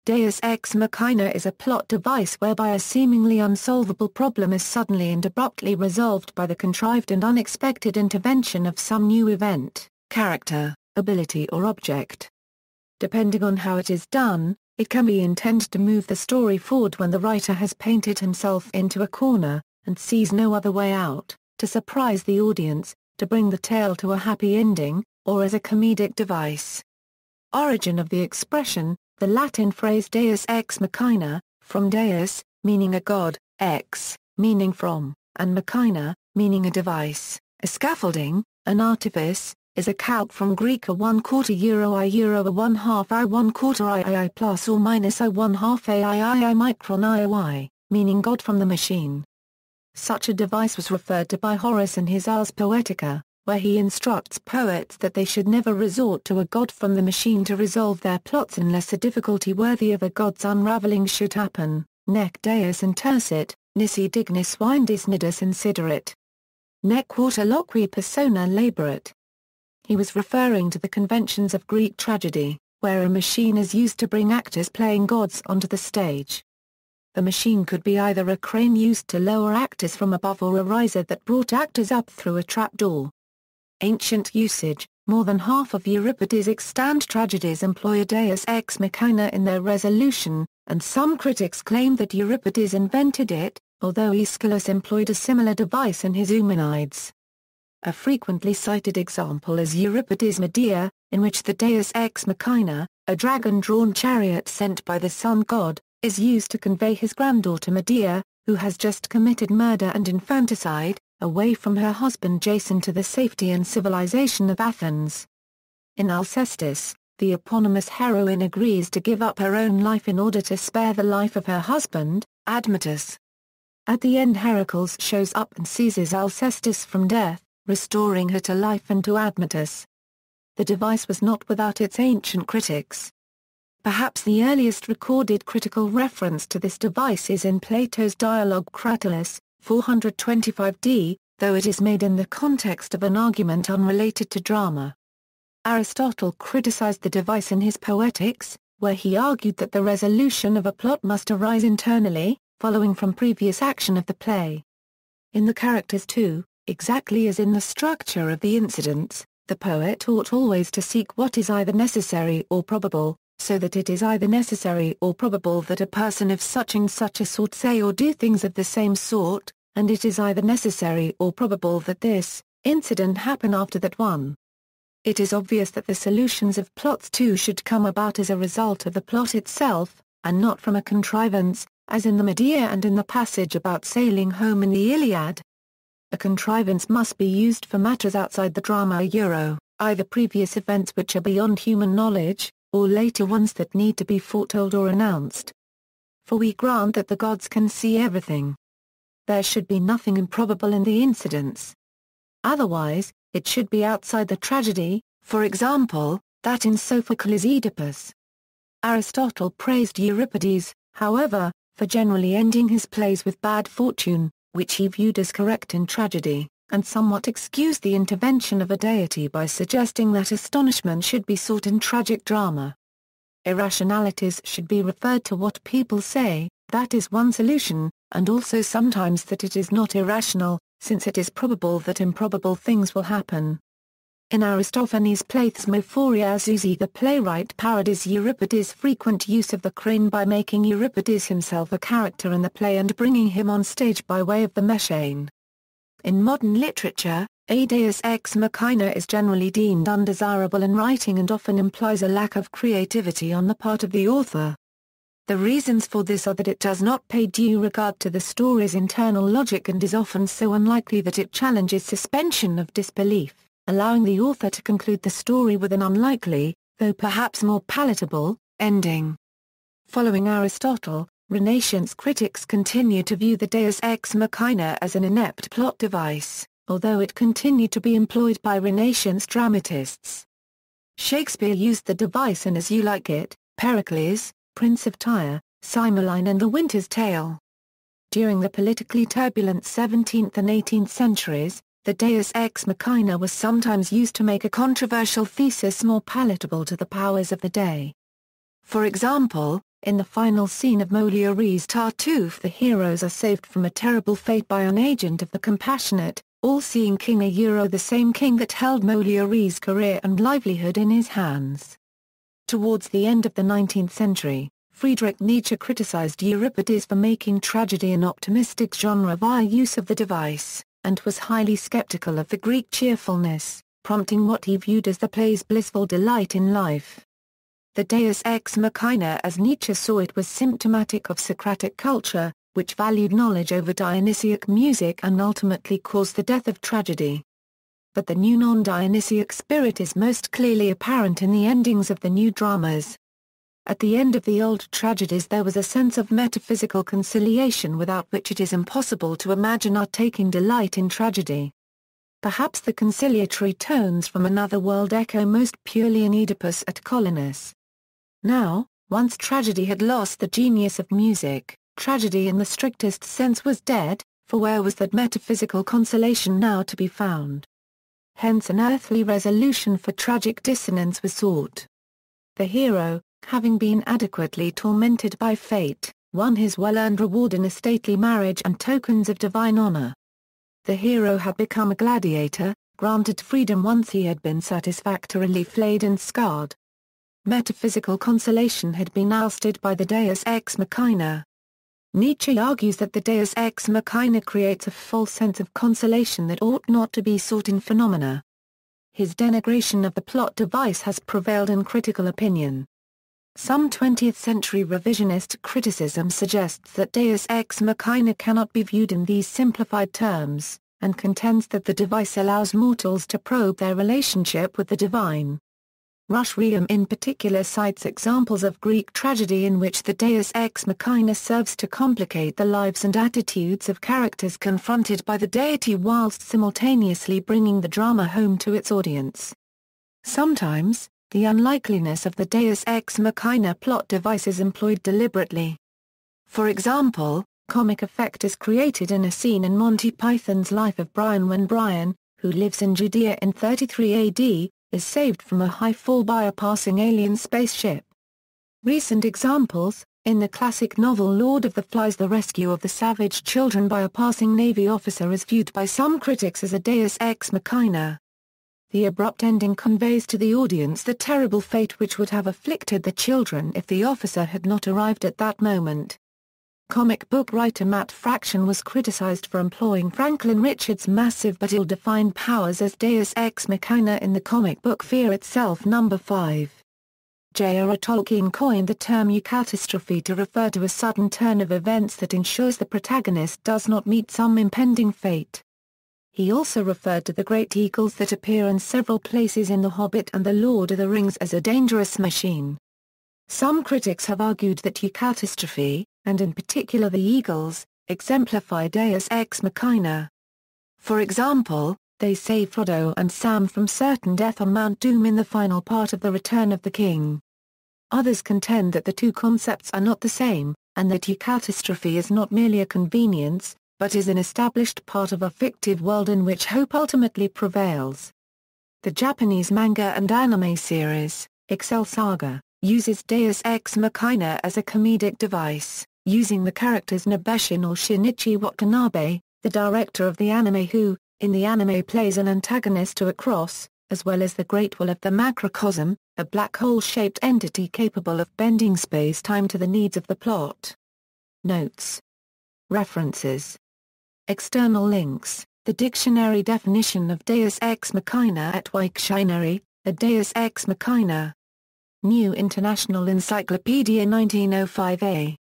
Deus ex machina is a plot device whereby a seemingly unsolvable problem is suddenly and abruptly resolved by the contrived and unexpected intervention of some new event, character, ability or object. Depending on how it is done, it can be intended to move the story forward when the writer has painted himself into a corner, and sees no other way out, to surprise the audience, to bring the tale to a happy ending, or as a comedic device. Origin of the expression: the Latin phrase deus ex machina, from deus, meaning a god, ex, meaning from, and machina, meaning a device, a scaffolding, an artifice, is a calque from Greek a 1/4 euro I euro a 1/2 I 1/4 I plus or minus I 1/2 I micron I, meaning God from the machine. Such a device was referred to by Horace in his Ars Poetica, where he instructs poets that they should never resort to a god from the machine to resolve their plots unless a difficulty worthy of a god's unraveling should happen, nec deus intersit, nisi dignis vindis nidus insiderit. Nec quota loqui persona laborat. He was referring to the conventions of Greek tragedy, where a machine is used to bring actors playing gods onto the stage. The machine could be either a crane used to lower actors from above or a riser that brought actors up through a trapdoor. Ancient usage: more than half of Euripides' extant tragedies employ a deus ex machina in their resolution, and some critics claim that Euripides invented it, although Aeschylus employed a similar device in his Eumenides. A frequently cited example is Euripides' Medea, in which the deus ex machina, a dragon-drawn chariot sent by the sun god, is used to convey his granddaughter Medea, who has just committed murder and infanticide, away from her husband Jason to the safety and civilization of Athens. In Alcestis, the eponymous heroine agrees to give up her own life in order to spare the life of her husband, Admetus. At the end Heracles shows up and seizes Alcestis from death, restoring her to life and to Admetus. The device was not without its ancient critics. Perhaps the earliest recorded critical reference to this device is in Plato's dialogue Cratylus, 425d, though it is made in the context of an argument unrelated to drama. Aristotle criticized the device in his Poetics, where he argued that the resolution of a plot must arise internally, following from previous action of the play. In the characters too, exactly as in the structure of the incidents, the poet ought always to seek what is either necessary or probable, so that it is either necessary or probable that a person of such and such a sort say or do things of the same sort, and it is either necessary or probable that this incident happen after that one. It is obvious that the solutions of plots too should come about as a result of the plot itself, and not from a contrivance, as in the Medea and in the passage about sailing home in the Iliad. A contrivance must be used for matters outside the drama either previous events which are beyond human knowledge, or later ones that need to be foretold or announced. For we grant that the gods can see everything. There should be nothing improbable in the incidents. Otherwise, it should be outside the tragedy, for example, that in Sophocles' Oedipus. Aristotle praised Euripides, however, for generally ending his plays with bad fortune, which he viewed as correct in tragedy, and somewhat excused the intervention of a deity by suggesting that astonishment should be sought in tragic drama. Irrationalities should be referred to what people say, that is one solution, and also sometimes that it is not irrational, since it is probable that improbable things will happen. In Aristophanes' play Thesmophoria Zuzi, the playwright parodies Euripides' frequent use of the crane by making Euripides himself a character in the play and bringing him on stage by way of the machine. In modern literature, a deus ex machina is generally deemed undesirable in writing and often implies a lack of creativity on the part of the author. The reasons for this are that it does not pay due regard to the story's internal logic and is often so unlikely that it challenges suspension of disbelief, allowing the author to conclude the story with an unlikely, though perhaps more palatable, ending. Following Aristotle, Renaissance critics continue to view the deus ex machina as an inept plot device, although it continued to be employed by Renaissance dramatists. Shakespeare used the device in As You Like It, Pericles, Prince of Tyre, Cymbeline and The Winter's Tale. During the politically turbulent 17th and 18th centuries, the deus ex machina was sometimes used to make a controversial thesis more palatable to the powers of the day. For example, In the final scene of Molière's Tartuffe, the heroes are saved from a terrible fate by an agent of the compassionate, all-seeing king, the same king that held Molière's career and livelihood in his hands. Towards the end of the 19th century, Friedrich Nietzsche criticized Euripides for making tragedy an optimistic genre via use of the device, and was highly skeptical of the Greek cheerfulness, prompting what he viewed as the play's blissful delight in life. The Deus ex machina, as Nietzsche saw it, was symptomatic of Socratic culture, which valued knowledge over Dionysiac music and ultimately caused the death of tragedy. But the new non-Dionysiac spirit is most clearly apparent in the endings of the new dramas. At the end of the old tragedies there was a sense of metaphysical conciliation without which it is impossible to imagine art taking delight in tragedy. Perhaps the conciliatory tones from another world echo most purely in Oedipus at Colonus. Now, once tragedy had lost the genius of music, tragedy in the strictest sense was dead, for where was that metaphysical consolation now to be found? Hence an earthly resolution for tragic dissonance was sought. The hero, having been adequately tormented by fate, won his well-earned reward in a stately marriage and tokens of divine honor. The hero had become a gladiator, granted freedom once he had been satisfactorily flayed and scarred. Metaphysical consolation had been ousted by the Deus ex machina. Nietzsche argues that the Deus ex machina creates a false sense of consolation that ought not to be sought in phenomena. His denigration of the plot device has prevailed in critical opinion. Some 20th-century revisionist criticism suggests that Deus ex machina cannot be viewed in these simplified terms, and contends that the device allows mortals to probe their relationship with the divine. Rush Riem in particular cites examples of Greek tragedy in which the Deus ex machina serves to complicate the lives and attitudes of characters confronted by the deity whilst simultaneously bringing the drama home to its audience. Sometimes, the unlikeliness of the Deus ex machina plot device is employed deliberately. For example, comic effect is created in a scene in Monty Python's Life of Brian when Brian, who lives in Judea in 33 AD, is saved from a high fall by a passing alien spaceship. Recent examples, in the classic novel Lord of the Flies, the rescue of the savage children by a passing Navy officer is viewed by some critics as a Deus ex machina. The abrupt ending conveys to the audience the terrible fate which would have afflicted the children if the officer had not arrived at that moment. Comic book writer Matt Fraction was criticized for employing Franklin Richards' massive but ill-defined powers as Deus ex machina in the comic book Fear Itself No. 5. J.R.R. Tolkien coined the term eucatastrophe to refer to a sudden turn of events that ensures the protagonist does not meet some impending fate. He also referred to the great eagles that appear in several places in The Hobbit and The Lord of the Rings as a dangerous machine. Some critics have argued that eucatastrophe, and in particular the eagles, exemplify Deus ex machina. For example, they save Frodo and Sam from certain death on Mount Doom in the final part of The Return of the King. Others contend that the two concepts are not the same, and that eucatastrophe is not merely a convenience, but is an established part of a fictive world in which hope ultimately prevails. The Japanese manga and anime series, Excel Saga, uses Deus ex machina as a comedic device, using the characters Nabeshin or Shinichi Watanabe, the director of the anime who, in the anime plays an antagonist to a cross, as well as the Great Will of the Macrocosm, a black hole-shaped entity capable of bending space-time to the needs of the plot. Notes. References. External links, the dictionary definition of Deus ex machina at Wiktionary, a Deus ex machina. New International Encyclopedia 1905a.